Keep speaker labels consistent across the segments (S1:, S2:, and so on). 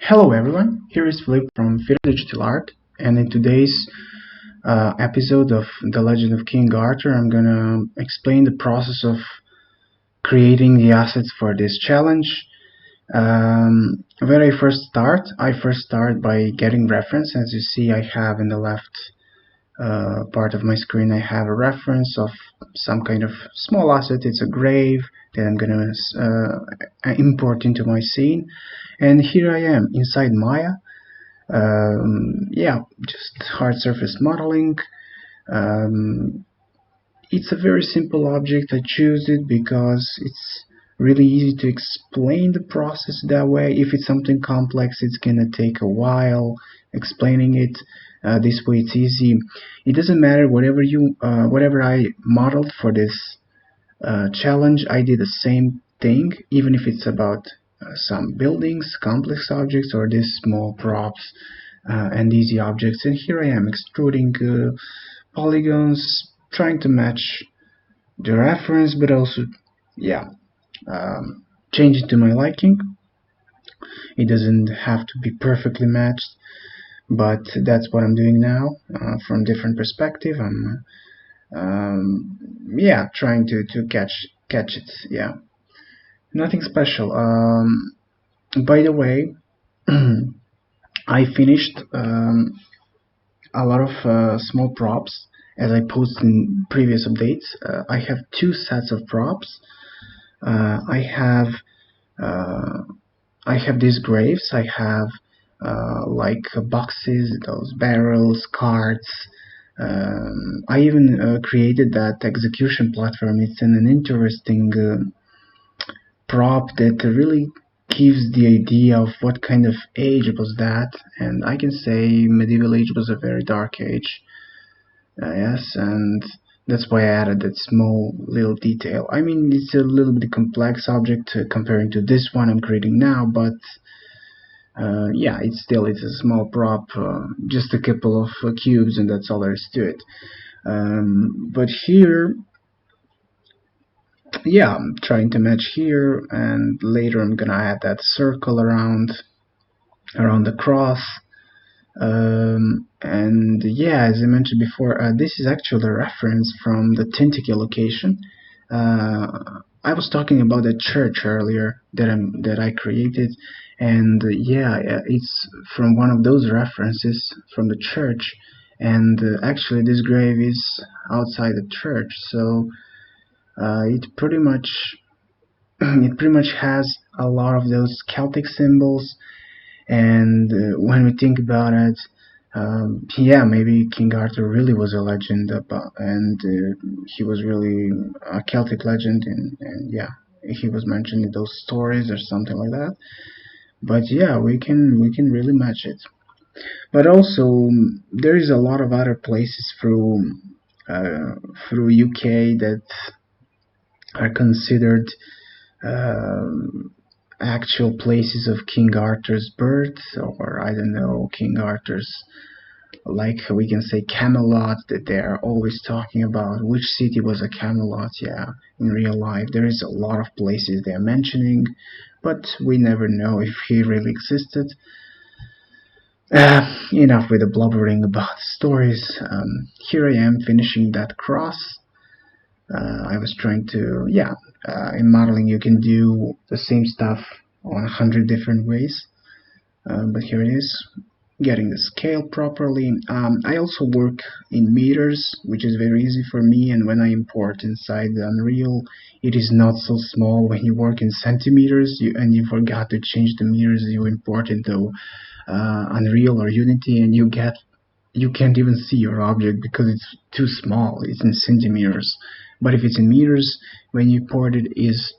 S1: Hello everyone, here is Philip from Fira Digital Art, and in today's episode of The Legend of King Arthur, I'm gonna explain the process of creating the assets for this challenge. Where I first start by getting reference. As you see, I have in the left part of my screen, I have a reference of some kind of small asset. It's a grave that I'm gonna import into my scene, and here I am inside Maya. Yeah, just hard surface modeling. It's a very simple object. I choose it because it's really easy to explain the process that way. If it's something complex, it's gonna take a while explaining it. This way it's easy. It doesn't matter whatever I modeled for this challenge. I did the same thing, even if it's about some buildings, complex objects, or these small props and easy objects. And here I am extruding polygons, trying to match the reference, but also, yeah, change it to my liking. It doesn't have to be perfectly matched, but that's what I'm doing now from different perspective. I'm yeah, trying to catch it. Yeah, nothing special. By the way, I finished a lot of small props as I posted in previous updates. I have two sets of props. I have these graves. I have like boxes, those barrels, carts. I even created that execution platform. It's an interesting prop that really gives the idea of what kind of age was that, and I can say medieval age was a very dark age. Yes, and that's why I added that small little detail. I mean, it's a little bit complex object comparing to this one I'm creating now, but yeah, it's a small prop, just a couple of cubes, and that's all there is to it. But here, yeah, I'm trying to match here, and later I'm gonna add that circle around the cross. And yeah, as I mentioned before, this is actually a reference from the Tintiki location. I was talking about the church earlier that I created, and yeah, it's from one of those references from the church. And actually, this grave is outside the church, so it pretty much has a lot of those Celtic symbols. And when we think about it, yeah, maybe King Arthur really was a legend, and he was really a Celtic legend, and yeah, he was mentioned in those stories or something like that. But yeah, we can really match it. But also, there is a lot of other places through UK that are considered actual places of King Arthur's birth, or I don't know, King Arthur's, like we can say Camelot, that they're always talking about. Which city was a Camelot? Yeah, in real life there is a lot of places they're mentioning, but we never know if he really existed. Enough with the blubbering about stories. Here I am finishing that cross. I was trying to, yeah, in modeling you can do the same stuff on 100 different ways, but here it is, getting the scale properly. I also work in meters, which is very easy for me, and when I import inside the Unreal, it is not so small. When you work in centimeters and you forgot to change the meters, you import into Unreal or Unity, and you can't even see your object because it's too small. It's in centimeters. But if it's in meters, when you import it is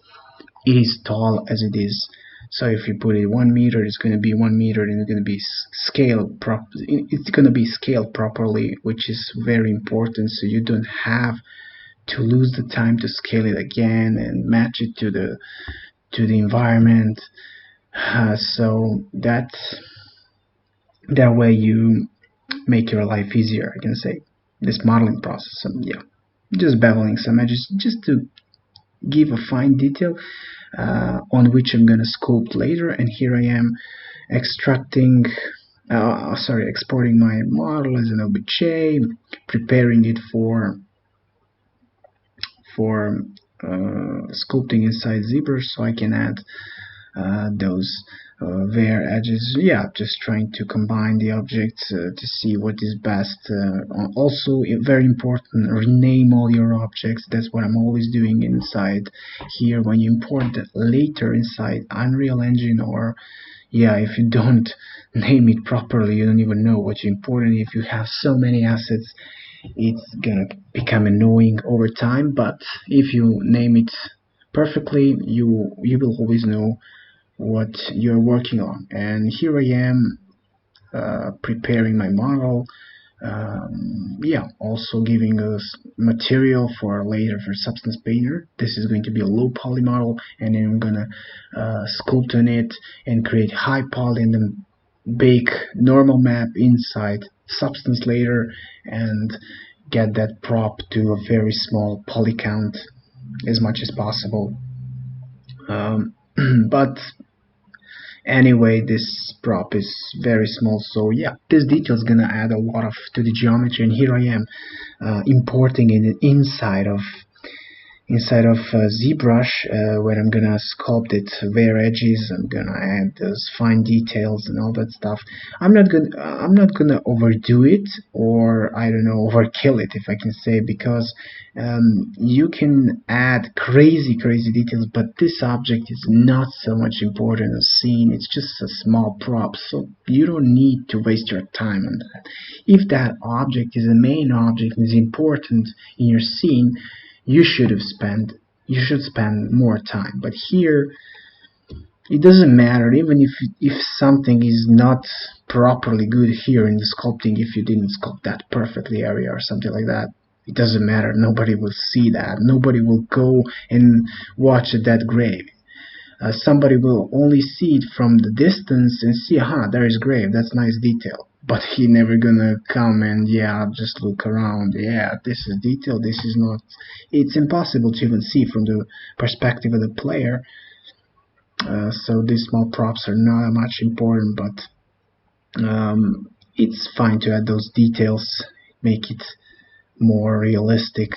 S1: tall as it is. So if you put it 1 meter, it's going to be 1 meter, and it's going to be scaled properly, which is very important. So you don't have to lose the time to scale it again and match it to the environment. So that way you make your life easier, I can say, this modeling process. Yeah, just beveling some edges just to give a fine detail. on which I'm gonna sculpt later. And here I am exporting my model as an OBJ, preparing it for sculpting inside ZBrush, so I can add those bare edges. Yeah, just trying to combine the objects to see what is best. Also, very important, rename all your objects. That's what I'm always doing inside here when you import it later inside Unreal Engine. Or yeah, if you don't name it properly, you don't even know what you imported. If you have so many assets, it's gonna become annoying over time. But if you name it perfectly, you will always know what you're working on. And here I am preparing my model. Yeah, also giving us material for later for Substance Painter. This is going to be a low poly model, and then I'm gonna sculpt on it and create high poly and then bake normal map inside Substance later, and get that prop to a very small poly count as much as possible. But anyway, this prop is very small, so yeah, this detail is gonna add a lot of to the geometry. And here I am importing it inside of ZBrush, where I'm gonna sculpt it bare edges. I'm gonna add those fine details and all that stuff. I'm not gonna overdo it, or I don't know, overkill it, if I can say, because you can add crazy details, but this object is not so much important as scene. It's just a small prop, so you don't need to waste your time on that. If that object is a main object and is important in your scene, you should spend more time. But here it doesn't matter, even if something is not properly good here in the sculpting. If you didn't sculpt that perfectly area or something like that, it doesn't matter. Nobody will see that. Nobody will go and watch that grave. Somebody will only see it from the distance and see, aha, there is grave, that's nice detail. But he never gonna come and, yeah, just look around, yeah, this is detail, this is not. It's impossible to even see from the perspective of the player. So these small props are not that much important, but it's fine to add those details, make it more realistic.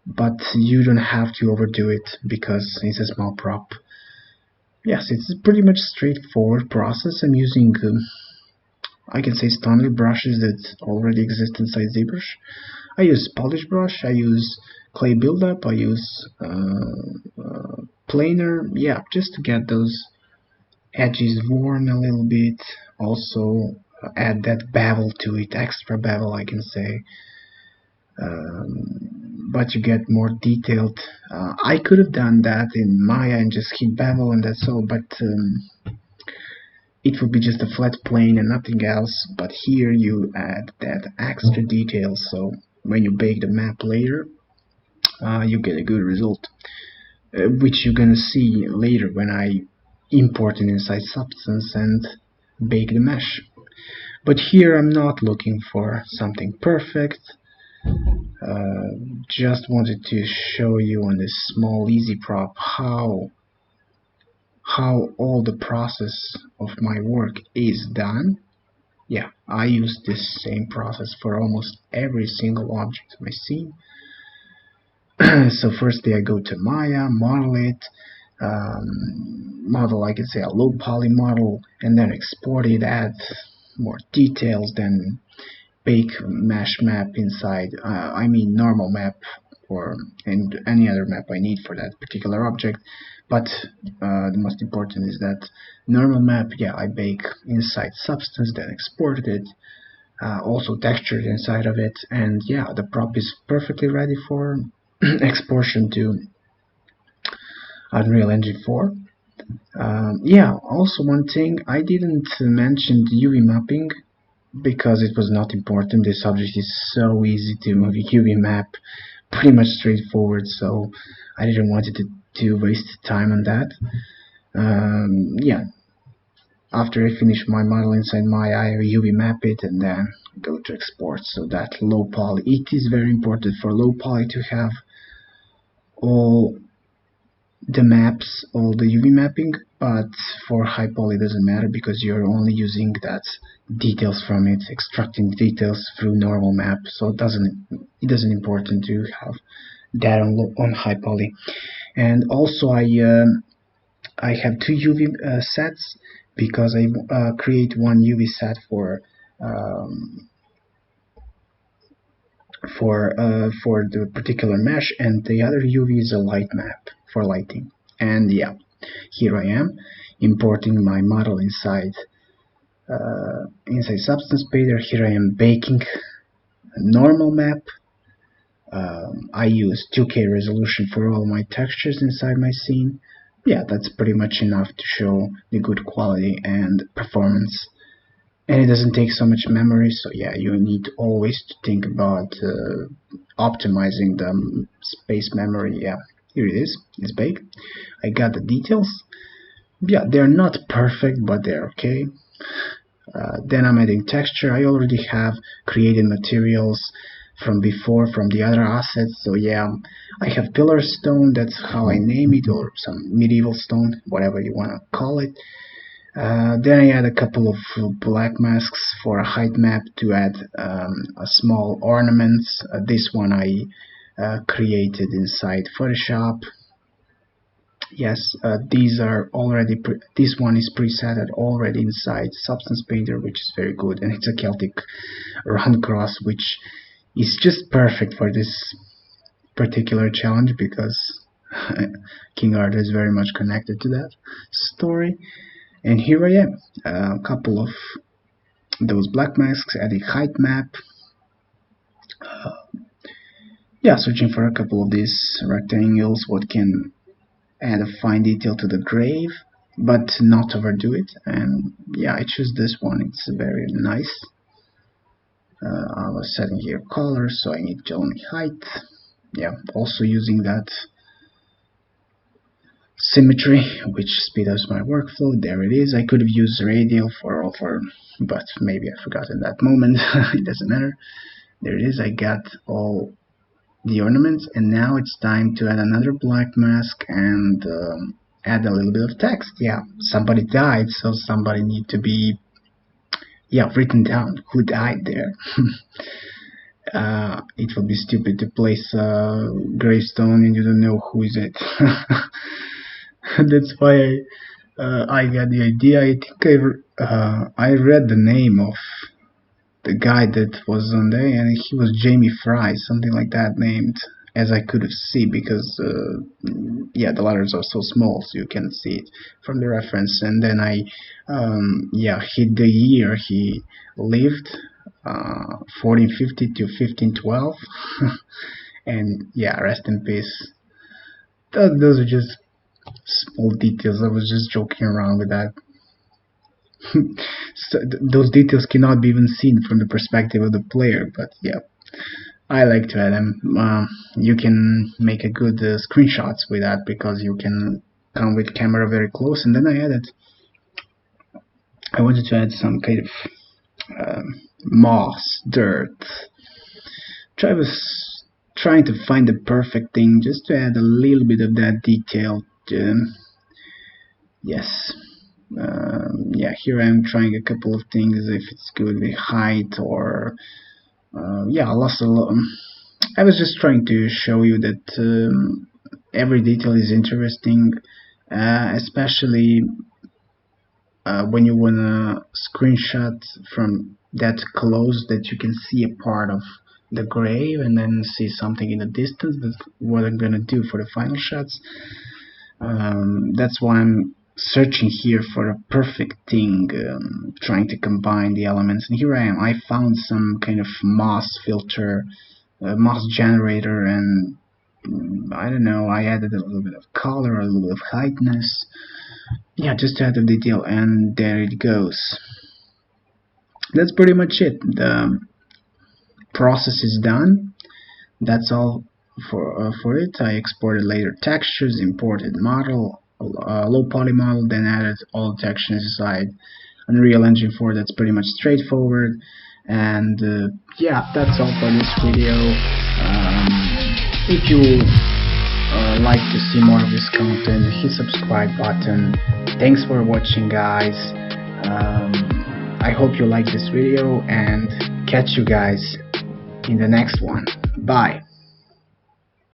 S1: But you don't have to overdo it because it's a small prop. Yes, it's a pretty much straightforward process. I'm using, I can say, standard brushes that already exist inside ZBrush. I use polish brush, I use clay buildup, I use planer, yeah, just to get those edges worn a little bit. Also add that bevel to it, extra bevel, I can say. But you get more detailed. I could have done that in Maya and just hit bevel and that's all, but it would be just a flat plane and nothing else. But here you add that extra detail, so when you bake the map later, you get a good result, which you're gonna see later when I import it inside Substance and bake the mesh. But here I'm not looking for something perfect. Just wanted to show you on this small easy prop how all the process of my work is done. Yeah, I use this same process for almost every single object in my scene. So firstly I go to Maya, model it, model, I can say a low poly model, and then export it, add more details, then bake mesh map inside, I mean normal map, or and any other map I need for that particular object. But the most important is that normal map, yeah, I bake inside Substance, then exported it, also textured inside of it, and yeah, the prop is perfectly ready for exportation to Unreal Engine 4. Yeah, also one thing, I didn't mention the UV mapping because it was not important. This object is so easy to move UV map, pretty much straightforward, so I didn't want it to waste time on that. Yeah, after I finish my model inside Maya, I UV map it and then go to export. So that low poly, it is very important for low poly to have all the maps, all the UV mapping, but for high poly it doesn't matter because you're only using that details from it, extracting details through normal map, so it doesn't important to have that on high poly. And also I have two UV sets because I create one UV set um, for the particular mesh, and the other UV is a light map for lighting. And yeah, here I am importing my model inside Substance Painter. Here I am baking a normal map. I use 2K resolution for all my textures inside my scene. Yeah, that's pretty much enough to show the good quality and performance. And it doesn't take so much memory, so yeah, you need always to think about optimizing the space memory. Yeah, here it is, it's baked. I got the details. Yeah, they're not perfect, but they're okay. Then I'm adding texture. I already have created materials from before from the other assets, so yeah, I have pillar stone, that's how I name it, or some medieval stone, whatever you want to call it. Then I add a couple of black masks for a height map to add a small ornaments. This one I created inside Photoshop. Yes, these are already this one is presetted already inside Substance Painter, which is very good, and it's a Celtic run cross, which is just perfect for this particular challenge because King Arthur is very much connected to that story. And here I am, a couple of those black masks, adding height map. Yeah, searching for a couple of these rectangles, what can add a fine detail to the grave, but not overdo it. And yeah, I choose this one, it's very nice. I was setting here color, so I need only height. Yeah, also using that symmetry, which speed ups my workflow. There it is. I could have used radial but maybe I forgot in that moment. It doesn't matter. There it is. I got all the ornaments, and now it's time to add another black mask and add a little bit of text. Yeah, somebody died, so somebody need to be written down who died there. It would be stupid to place a gravestone and you don't know who is it. That's why I got the idea. I think I read the name of the guy that was on there, and he was Jamie Fry, something like that named, as I could have seen, because the letters are so small, so you can see it from the reference. And then I hit the year he lived, 1450 to 1512, and yeah, rest in peace. Those are just small details. I was just joking around with that. So those details cannot be even seen from the perspective of the player, but yeah, I like to add them. You can make a good screenshots with that because you can come with camera very close. And then I wanted to add some kind of moss, dirt. I was trying to find the perfect thing just to add a little bit of that detail. Yes. Here I am trying a couple of things, if it's good with height or I lost a lot. I was just trying to show you that every detail is interesting, especially when you want to screenshot from that close, that you can see a part of the grave and then see something in the distance. That's what I'm gonna do for the final shots. That's why I'm searching here for a perfect thing, trying to combine the elements. And here I am. I found some kind of moss filter, moss generator, and I don't know, I added a little bit of color, a little bit of heightness, just to add the detail, and there it goes. That's pretty much it. The process is done. That's all for it. I exported later textures, imported model, low poly model, then added all the textures inside Unreal Engine 4. That's pretty much straightforward. And that's all for this video. If you like to see more of this content, hit subscribe button. Thanks for watching, guys. I hope you like this video, and catch you guys in the next one. Bye.